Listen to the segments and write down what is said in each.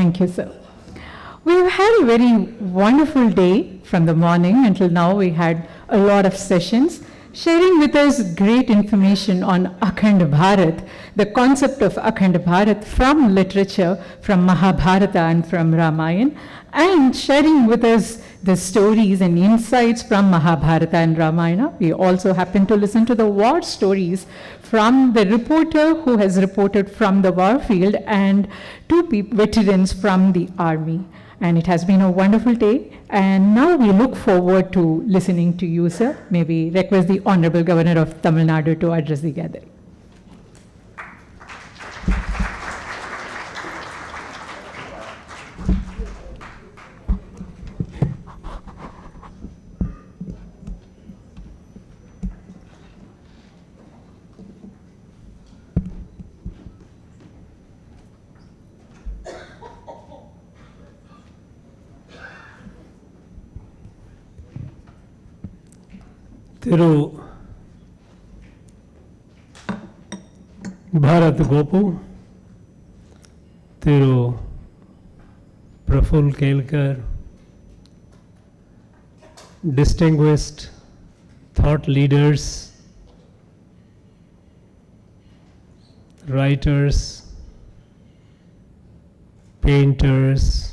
Thank you, sir. We've had a very wonderful day from the morning until now. We had a lot of sessions sharing with us great information on Akhand Bharat, the concept of Akhand Bharat from literature, from Mahabharata and from Ramayana, and sharing with us the stories and insights from Mahabharata and Ramayana. We also happen to listen to the war stories from the reporter who has reported from the war field and two veterans from the army. And it has been a wonderful day. And now we look forward to listening to you, sir. May we request the Honorable Governor of Tamil Nadu to address the gathering. Thiru Bharat Gopu, Thiru Praful Kelkar, distinguished thought leaders, writers, painters,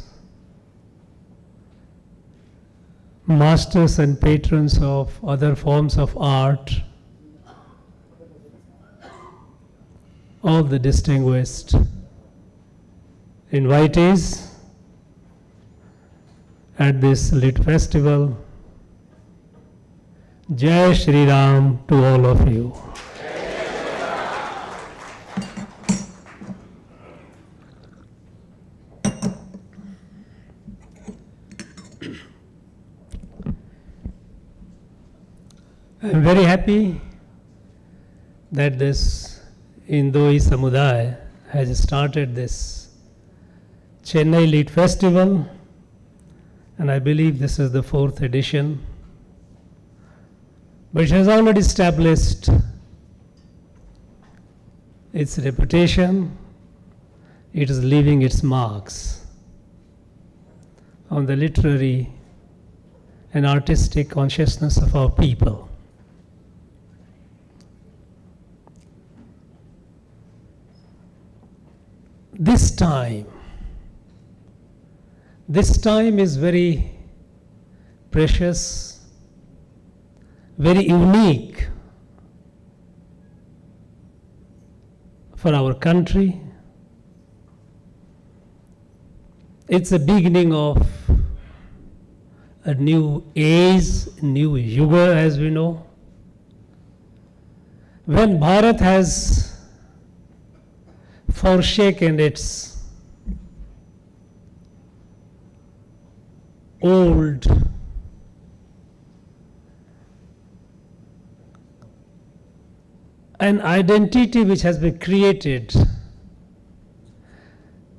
masters and patrons of other forms of art, all the distinguished invitees at this lit festival. Jai Shri Ram to all of you. I am very happy that this Indoi Samudaya has started this Chennai Lit Festival, and I believe this is the 4th edition, which has already established its reputation. It is leaving its marks on the literary and artistic consciousness of our people. This time is very precious, very unique for our country. It's the beginning of a new age, new yuga, as we know, when Bharat has forsaken its old an identity which has been created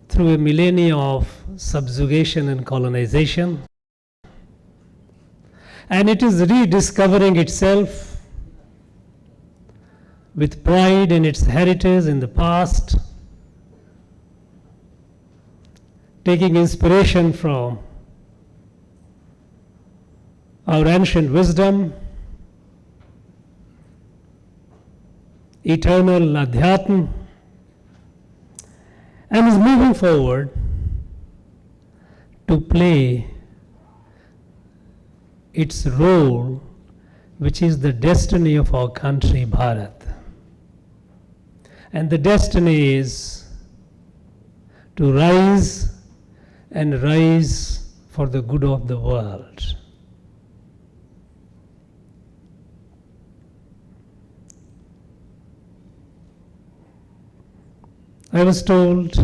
through a millennia of subjugation and colonization, and it is rediscovering itself with pride in its heritage in the past, taking inspiration from our ancient wisdom, eternal Adhyatma, and is moving forward to play its role, which is the destiny of our country, Bharat. And the destiny is to rise and rise for the good of the world. I was told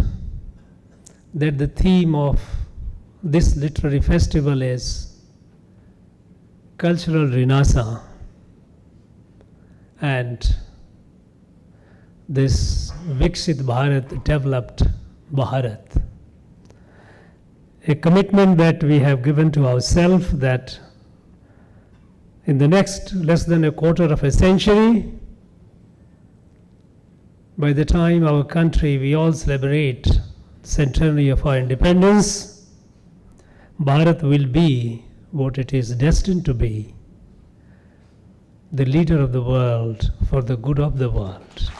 that the theme of this literary festival is cultural renaissance, and this Viksit Bharat, developed Bharat. A commitment that we have given to ourselves that in the next less than a quarter of a century, by the time our country, we all celebrate centenary of our independence, Bharat will be what it is destined to be, the leader of the world for the good of the world.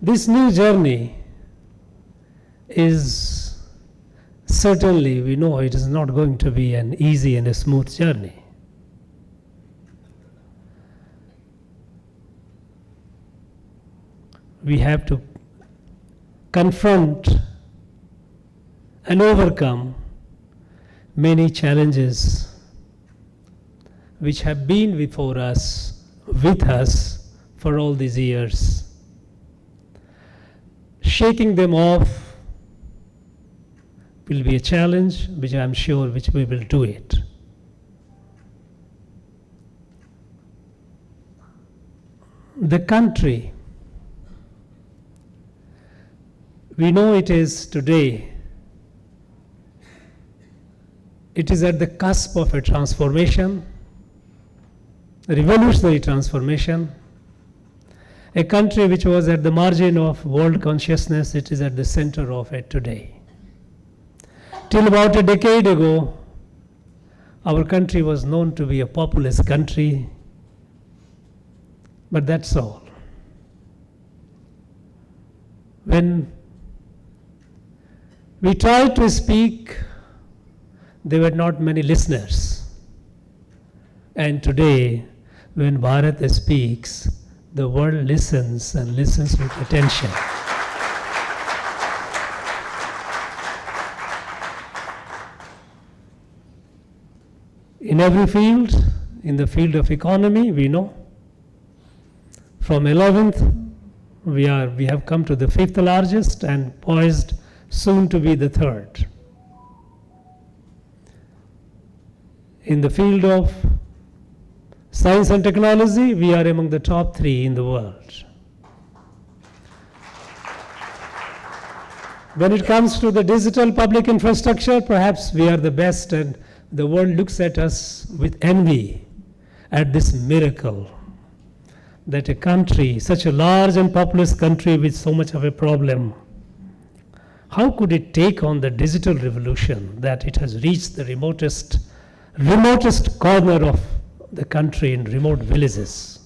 This new journey is certainly, we know it is not going to be an easy and a smooth journey. We have to confront and overcome many challenges which have been before us, with us for all these years. Shaking them off will be a challenge, which I am sure which we will do it. The country, we know it is today, it is at the cusp of a transformation, a revolutionary transformation. A country which was at the margin of world consciousness, it is at the center of it today. Till about a decade ago, our country was known to be a populous country, but that's all. When we tried to speak, there were not many listeners. And today, when Bharat speaks, the world listens and listens with attention. In every field, in the field of economy, we know, from 11th, we have come to the 5th largest and poised soon to be the 3rd. In the field of science and technology, we are among the top 3 in the world. When it comes to the digital public infrastructure, perhaps we are the best, and the world looks at us with envy at this miracle that a country, such a large and populous country with so much of a problem, how could it take on the digital revolution that it has reached the remotest corner of the country in remote villages.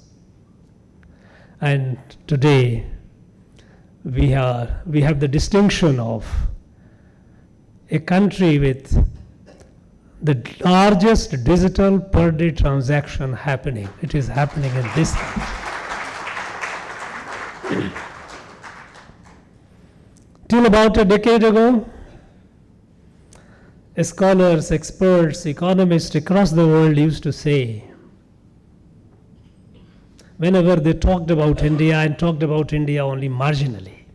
And today we have the distinction of a country with the largest digital per day transaction happening. It is happening in this country. Till about a decade ago, scholars, experts, economists across the world used to say, whenever they talked about India and talked about India only marginally,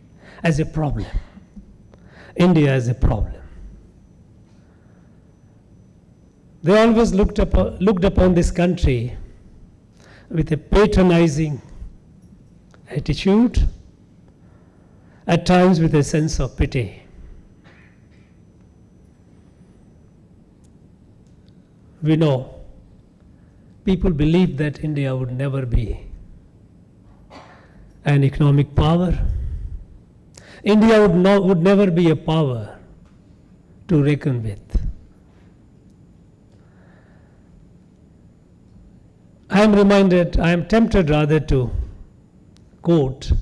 as a problem. India as a problem. They always looked upon this country with a patronizing attitude, at times with a sense of pity. We know people believe that India would never be an economic power. India would never be a power to reckon with. I am tempted rather to quote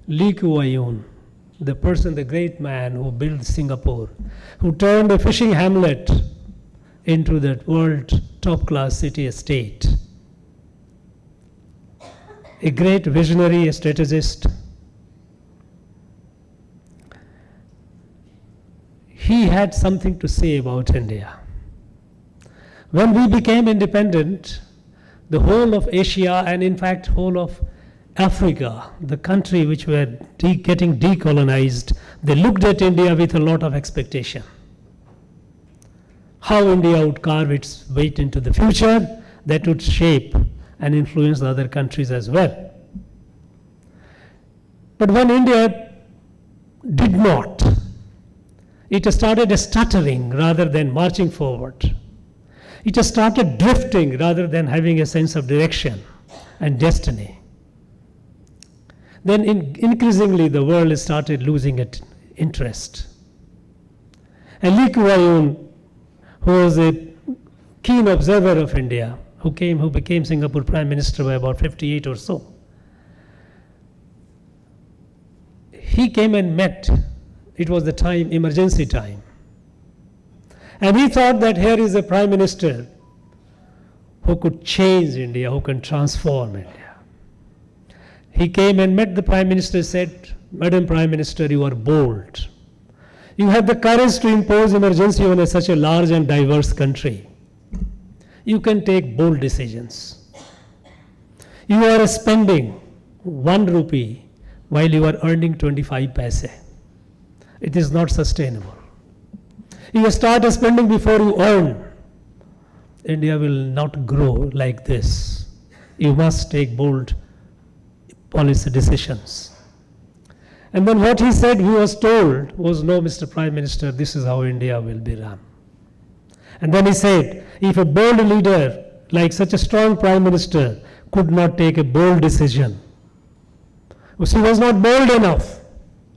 Lee Kuan Yew, the great man who built Singapore, who turned a fishing hamlet into the world top-class city-state. A great visionary, a strategist. He had something to say about India. When we became independent, the whole of Asia and in fact whole of Africa, the country which were getting decolonized, they looked at India with a lot of expectation. How India would carve its way into the future, that would shape and influence the other countries as well. But when India did not, it started stuttering rather than marching forward. It started drifting rather than having a sense of direction and destiny. then increasingly the world started losing its interest. And Lee Kuan Yew, who was a keen observer of India, who became Singapore Prime Minister by about 58 or so, he came and met. It was the time, emergency time. And he thought that here is a Prime Minister who could change India, who can transform India. He came and met the Prime Minister, said, Madam Prime Minister, you are bold. You have the courage to impose emergency on such a large and diverse country. You can take bold decisions. You are spending 1 rupee while you are earning 25 paise. It is not sustainable. You start spending before you earn. India will not grow like this. You must take bold policy decisions. And then what he said, he was told, was, no, Mr. Prime Minister, this is how India will be run. And then he said, if a bold leader, like such a strong Prime Minister, could not take a bold decision, she was not bold enough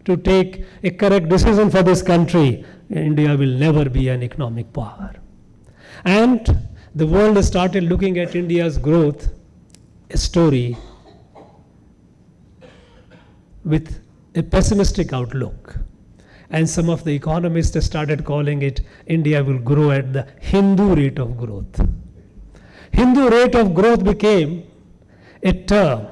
to take a correct decision for this country, India will never be an economic power. And the world started looking at India's growth story with a pessimistic outlook. And some of the economists started calling it, India will grow at the Hindu rate of growth. Hindu rate of growth became a term,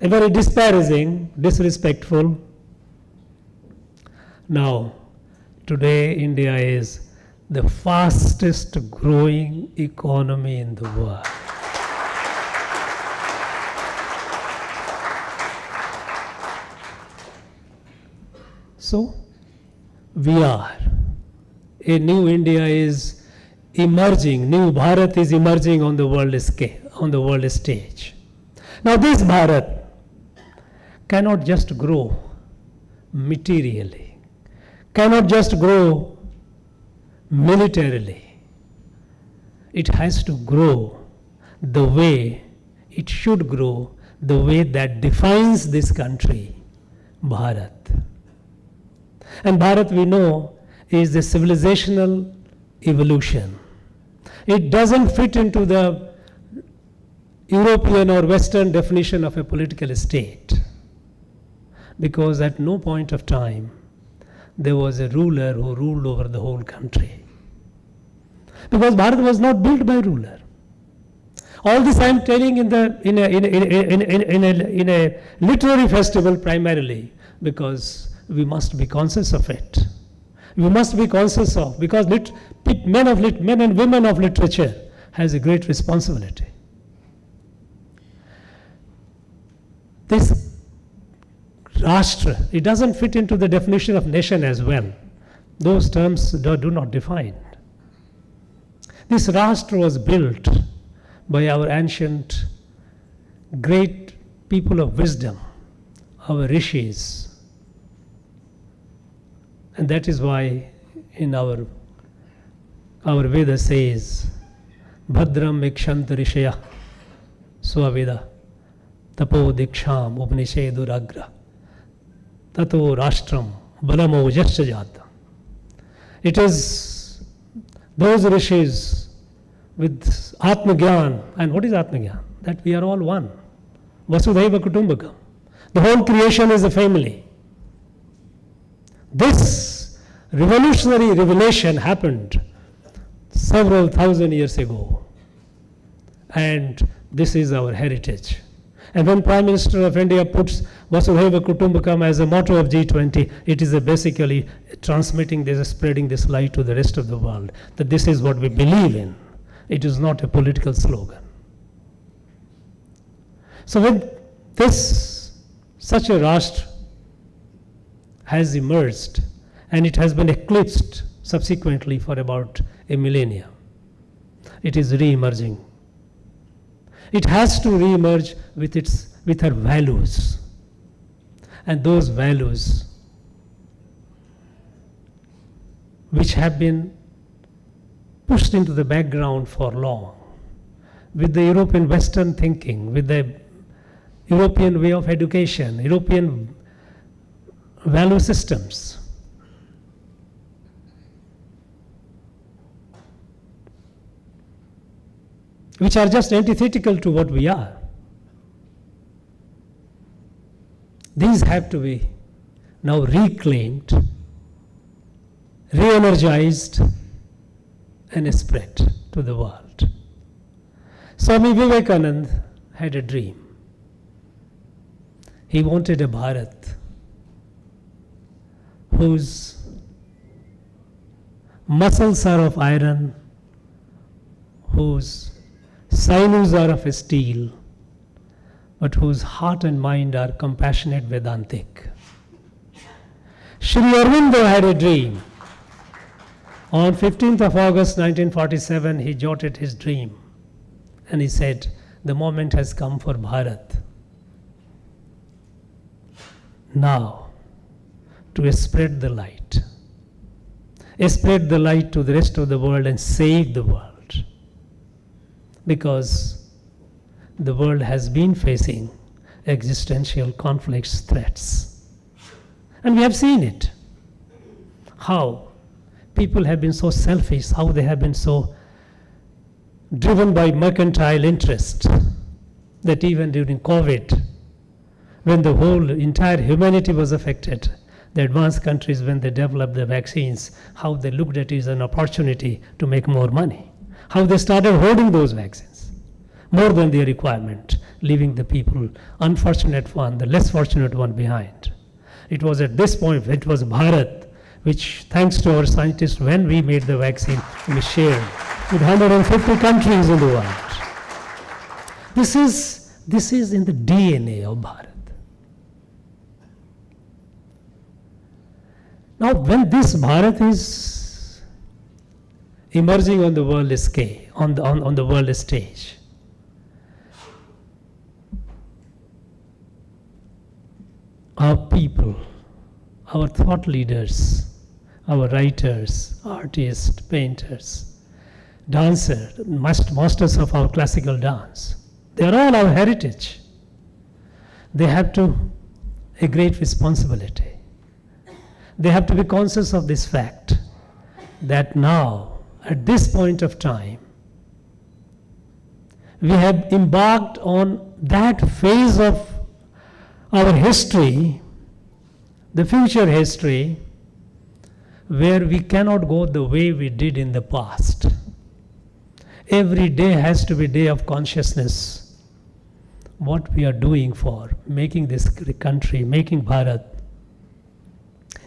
a very disparaging, disrespectful. Now, today India is the fastest growing economy in the world. So, we are. A new India is emerging, new Bharat is emerging on the world scale, on the world stage. Now this Bharat cannot just grow materially, cannot just grow militarily. It has to grow the way it should grow, the way that defines this country, Bharat. And Bharat, we know, is the civilizational evolution. It doesn't fit into the European or Western definition of a political state, because at no point of time there was a ruler who ruled over the whole country. Because Bharat was not built by ruler. All this I am telling in a literary festival primarily, because we must be conscious of it. We must be conscious of, because men and women of literature has a great responsibility. This Rashtra, it doesn't fit into the definition of nation as well. Those terms do not define. This Rashtra was built by our ancient great people of wisdom, our rishis. And that is why in our Veda says, Bhadram Ikshant Rishaya Swaveda Tapo Diksham Upanisheduragra Tato Rashtram Balamo Jasyajata. It is those rishis with Atmagyan. And what is Atmagyan? That we are all one. Vasudhaiva Kutumbakam. The whole creation is a family. This revolutionary revelation happened several thousand years ago. And this is our heritage. And when Prime Minister of India puts Vasudhaiva Kutumbakam as a motto of G20, it is basically transmitting this, spreading this light to the rest of the world, that this is what we believe in. It is not a political slogan. So when such a Rashtra has emerged, and it has been eclipsed subsequently for about a millennia, it is re-emerging. It has to re-emerge with her values. And those values which have been pushed into the background for long, with the European Western thinking, with the European way of education, European value systems. Which are just antithetical to what we are. These have to be now reclaimed, re-energized, and spread to the world. Swami Vivekananda had a dream. He wanted a Bharat whose muscles are of iron, whose sinews are of steel, but whose heart and mind are compassionate Vedantic. Sri Aurobindo had a dream. On 15th of August 1947, he jotted his dream and he said, the moment has come for Bharat now to spread the light to the rest of the world and save the world. Because the world has been facing existential conflicts, threats. And we have seen it. How people have been so selfish, how they have been so driven by mercantile interest, that even during COVID, when the whole entire humanity was affected, the advanced countries, when they developed the vaccines, how they looked at it as an opportunity to make more money, how they started hoarding those vaccines, more than their requirement, leaving the people, unfortunate one, the less fortunate one behind. It was at this point, it was Bharat, which thanks to our scientists, when we made the vaccine, we shared with 150 countries in the world. This is in the DNA of Bharat. Now, when this Bharat is emerging on the world scale, on the world stage, our people, our thought leaders, our writers, artists, painters, dancers, masters of our classical dance, they are all our heritage. They have a great responsibility. They have to be conscious of this fact that now, at this point of time, we have embarked on that phase of our history, the future history, where we cannot go the way we did in the past. Every day has to be a day of consciousness. What we are doing for making this country, making Bharat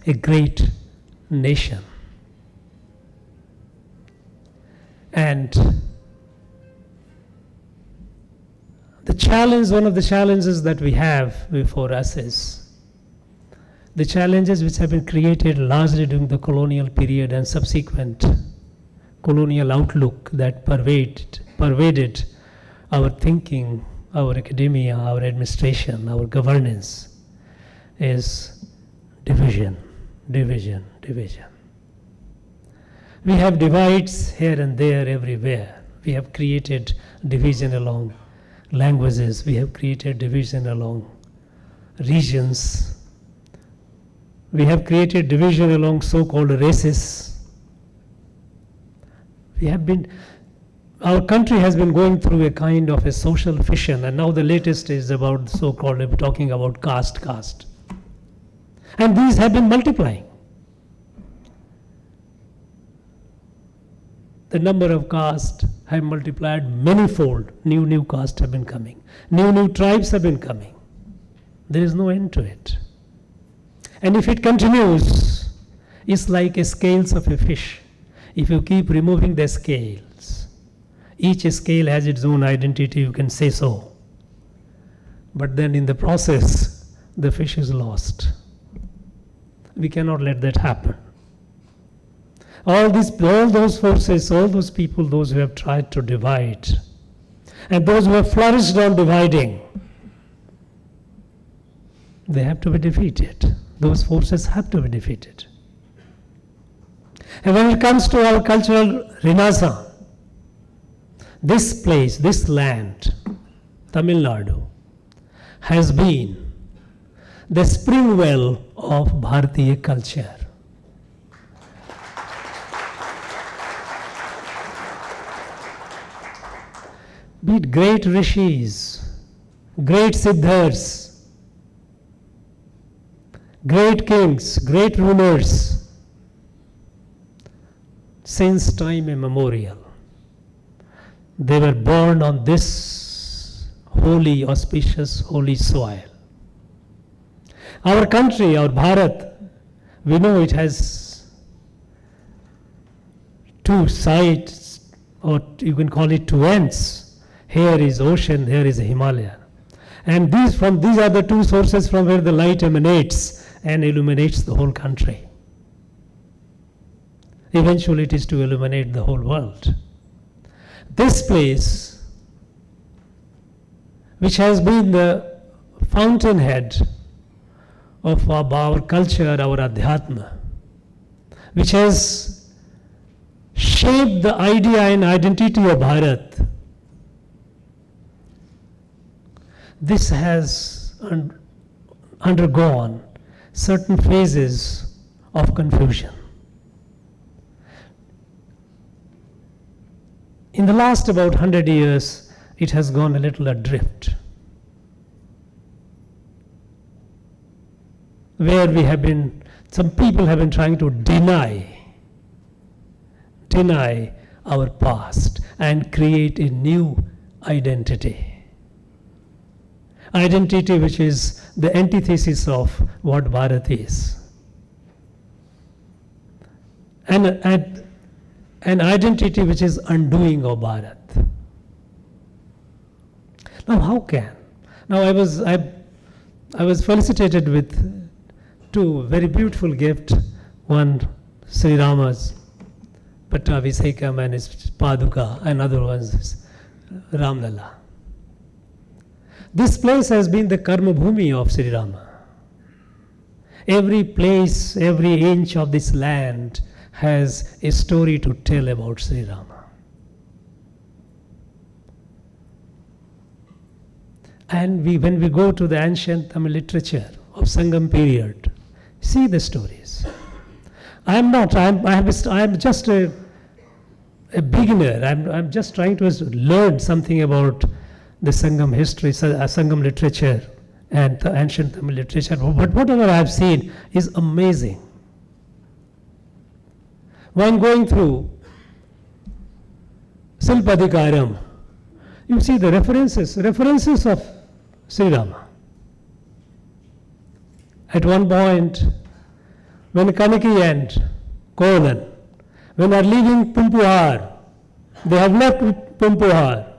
a great nation. And the challenge, one of the challenges that we have before us is the challenges which have been created largely during the colonial period and subsequent colonial outlook that pervaded our thinking, our academia, our administration, our governance, is division. We have divides here and there everywhere. We have created division along languages. We have created division along regions. We have created division along so-called races. Our country has been going through a kind of a social fission, and now the latest is about so-called, talking about caste. And these have been multiplying. The number of castes have multiplied manyfold. New castes have been coming. New tribes have been coming. There is no end to it. And if it continues, it's like a scales of a fish. If you keep removing the scales, each scale has its own identity, you can say so. But then in the process, the fish is lost. We cannot let that happen. All those forces, all those people, those who have tried to divide, and those who have flourished on dividing, they have to be defeated. Those forces have to be defeated. And when it comes to our cultural renaissance, this place, this land, Tamilnadu, has been the spring well of Bharatiya culture. Be it great rishis, great siddhas, great kings, great rulers, since time immemorial, they were born on this holy, auspicious, holy soil. Our country, our Bharat, we know it has two sides, or you can call it two ends. Here is ocean, here is Himalaya. And these are the two sources from where the light emanates and illuminates the whole country. Eventually it is to illuminate the whole world. This place, which has been the fountainhead of our culture, our adhyatma, which has shaped the idea and identity of Bharat, this has undergone certain phases of confusion. In the last about 100 years, it has gone a little adrift, where some people have been trying to deny our past and create a new identity. Identity which is the antithesis of what Bharat is. And an identity which is undoing of Bharat. Now how can? Now I was felicitated with two very beautiful gifts. One, Sri Rama's Pattabhisekam and his Paduka, and other ones is Ram Lalla. This place has been the karma bhumi of Sri Rama. Every place, every inch of this land has a story to tell about Sri Rama. And when we go to the ancient Tamil literature of Sangam period, see the stories. I am just a beginner. I'm just trying to learn something about the Sangam history, Sangam literature, and the ancient Tamil literature. But whatever I have seen is amazing. When going through Silpadikaram, you see the references of Sri Rama. At one point, when Kanaki and Kolan, when they are leaving Pumpuhar, they have left Pumpuhar,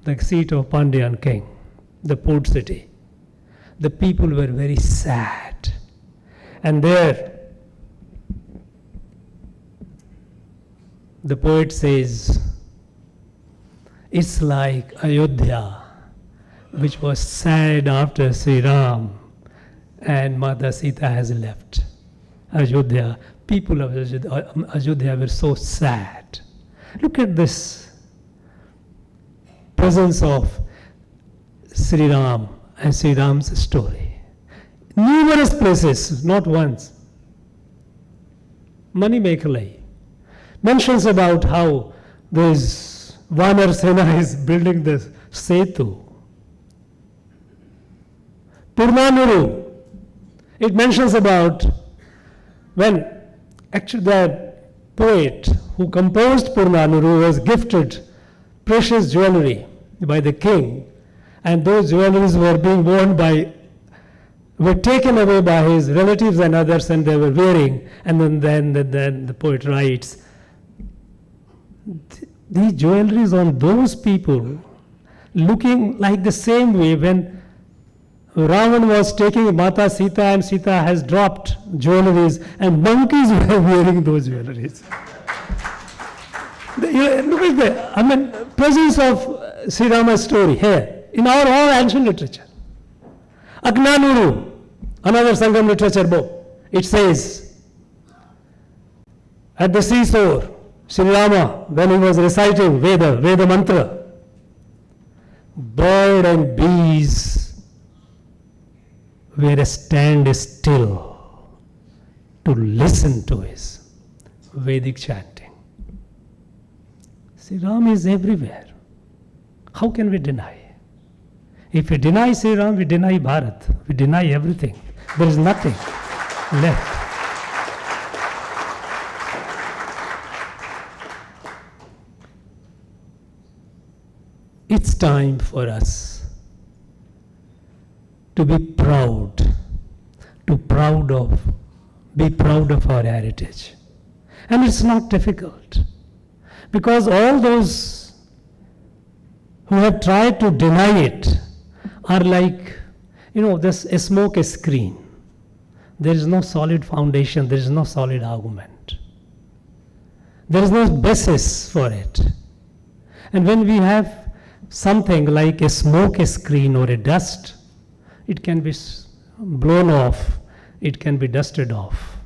the seat of Pandyan king, the port city. The people were very sad. And there, the poet says, it's like Ayodhya, which was sad after Sri Ram and Mata Sita has left. Ayodhya, people of Ayodhya were so sad. Look at this presence of Sri Ram and Sri Ram's story. Numerous places, not once. Manimekalai mentions about how this Vanar Sena is building the Setu. Purnanuru, it mentions about when actually the poet who composed Purnanuru was gifted precious jewelry by the king, and those jewelries were taken away by his relatives and others, and they were wearing. And then the poet writes, these jewelries on those people looking like the same way when Ravan was taking Mata Sita and Sita has dropped jewelries and monkeys were wearing those jewelries. Look at the presence of Sri Rama's story here in our all ancient literature. Agnanuru, another Sangam literature book, it says, at the seashore, Sri Rama, when he was reciting Veda mantra, bird and bees were stand still to listen to his Vedic chanting. Sri Ram is everywhere. How can we deny? If we deny Sri Ram, we deny Bharat. We deny everything. There is nothing left. It's time for us to be proud, be proud of our heritage. And it's not difficult, because all those who have tried to deny it are like, this a smoke screen. There is no solid foundation, there is no solid argument. There is no basis for it. And when we have something like a smoke screen or a dust, it can be blown off, it can be dusted off.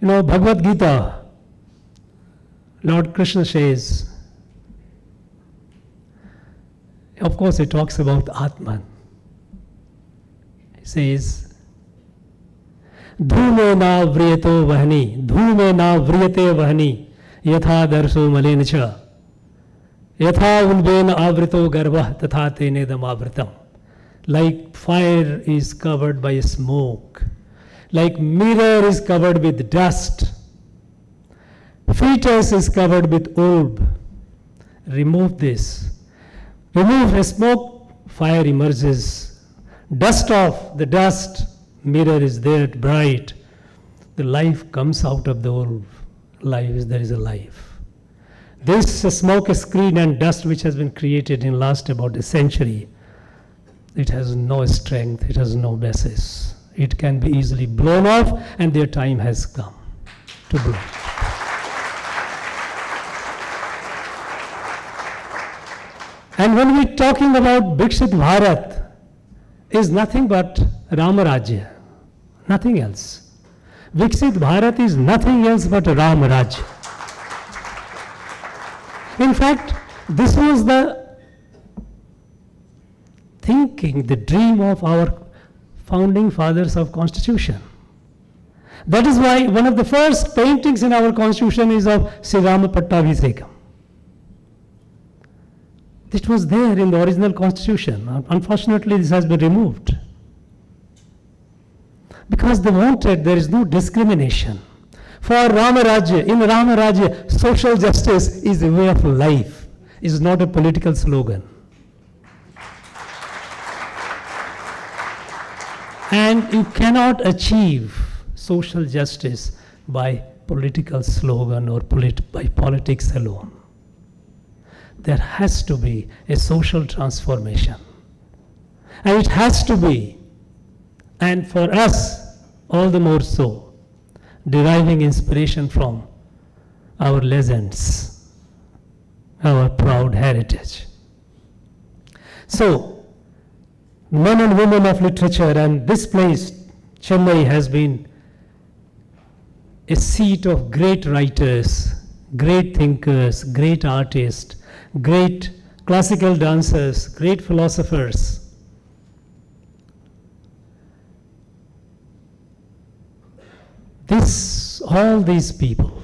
Bhagavad Gita, Lord Krishna says, of course he talks about Atman. He says, Dhume na vriyato vahani, dhume na vriyate vahani, yatha darso malenacha, yatha ulbena avrito garbha, tatha tenedam avritam. Like fire is covered by smoke, like mirror is covered with dust, fetus is covered with orb. Remove this. Remove a smoke, fire emerges. Dust off the dust, mirror is there, bright. The life comes out of the orb. There is a life. This smoke screen and dust which has been created in last about a century, it has no strength, it has no basis. It can be easily blown off, and their time has come to blow. And when we're talking about Viksit Bharat, is nothing but Ram Rajya, nothing else. Viksit Bharat is nothing else but Ram Rajya. In fact, this was the thinking, the dream of our founding fathers of Constitution. That is why one of the first paintings in our Constitution is of Sri Rama Pattabhisekam. It was there in the original Constitution. Unfortunately, this has been removed. Because they wanted, there is no discrimination. For Ram Rajya, in Ram Rajya, social justice is a way of life, is not a political slogan. And you cannot achieve social justice by political slogan or by politics alone. There has to be a social transformation. And it has to be, and for us, all the more so, deriving inspiration from our legends, our proud heritage. So, men and women of literature, and this place, Chennai, has been a seat of great writers, great thinkers, great artists, great classical dancers, great philosophers. All these people,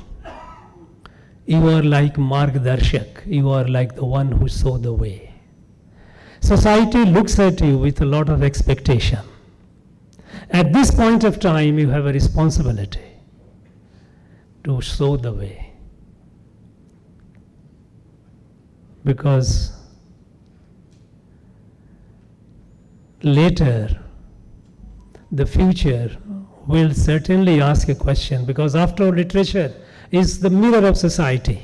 you are like Margdarshak, you are like the one who saw the way. Society looks at you with a lot of expectation. At this point of time, you have a responsibility to show the way. Because later, the future will certainly ask a question, because after all, literature is the mirror of society.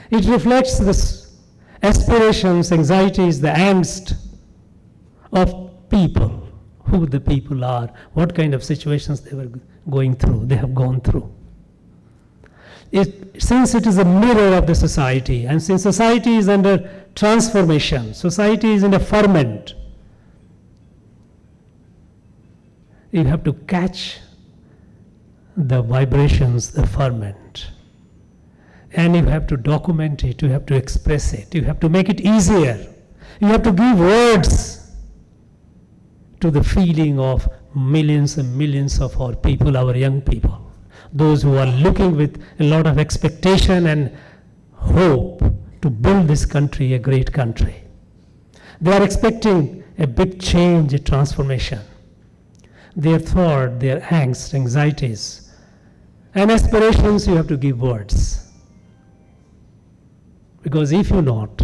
It reflects the aspirations, anxieties, the angst of people, who the people are, what kind of situations they were going through, they have gone through. Since it is a mirror of the society, and since society is under transformation, society is in a ferment, you have to catch the vibrations, the ferment. And you have to document it, you have to express it, you have to make it easier. You have to give words to the feeling of millions and millions of our people, our young people. Those who are looking with a lot of expectation and hope to build this country a great country. They are expecting a big change, a transformation. Their thought, their angst, anxieties, and aspirations, you have to give words. Because if you not,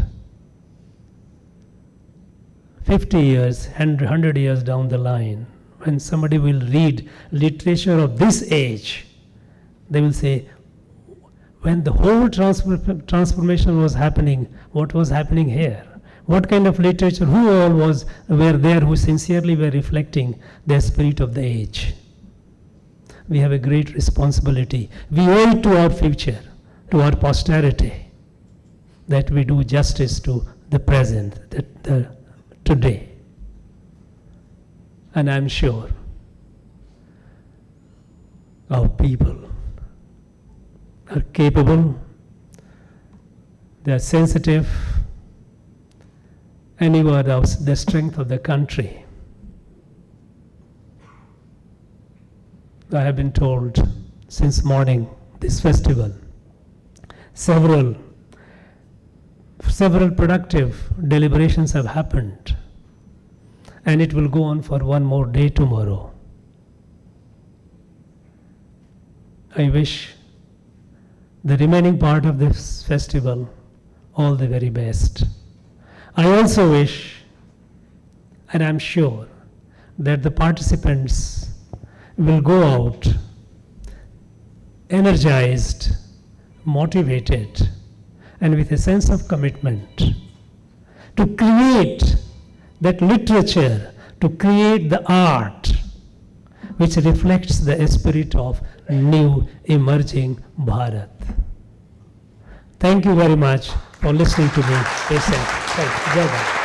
50 years, 100 years down the line, when somebody will read literature of this age, they will say, when the whole transformation was happening, what was happening here? What kind of literature, who all were there who sincerely were reflecting the spirit of the age? We have a great responsibility. We owe it to our future, to our posterity, that we do justice to the present, today. And I'm sure our people are capable, they are sensitive, and you are the strength of the country. I have been told since morning, this festival, several productive deliberations have happened, and it will go on for one more day tomorrow. I wish the remaining part of this festival all the very best. I also wish, and I'm sure, that the participants will go out energized, motivated, and with a sense of commitment to create that literature, to create the art which reflects the spirit of new emerging Bharat. Thank you very much for listening to me. Stay safe. Thank you. Jai Bharat.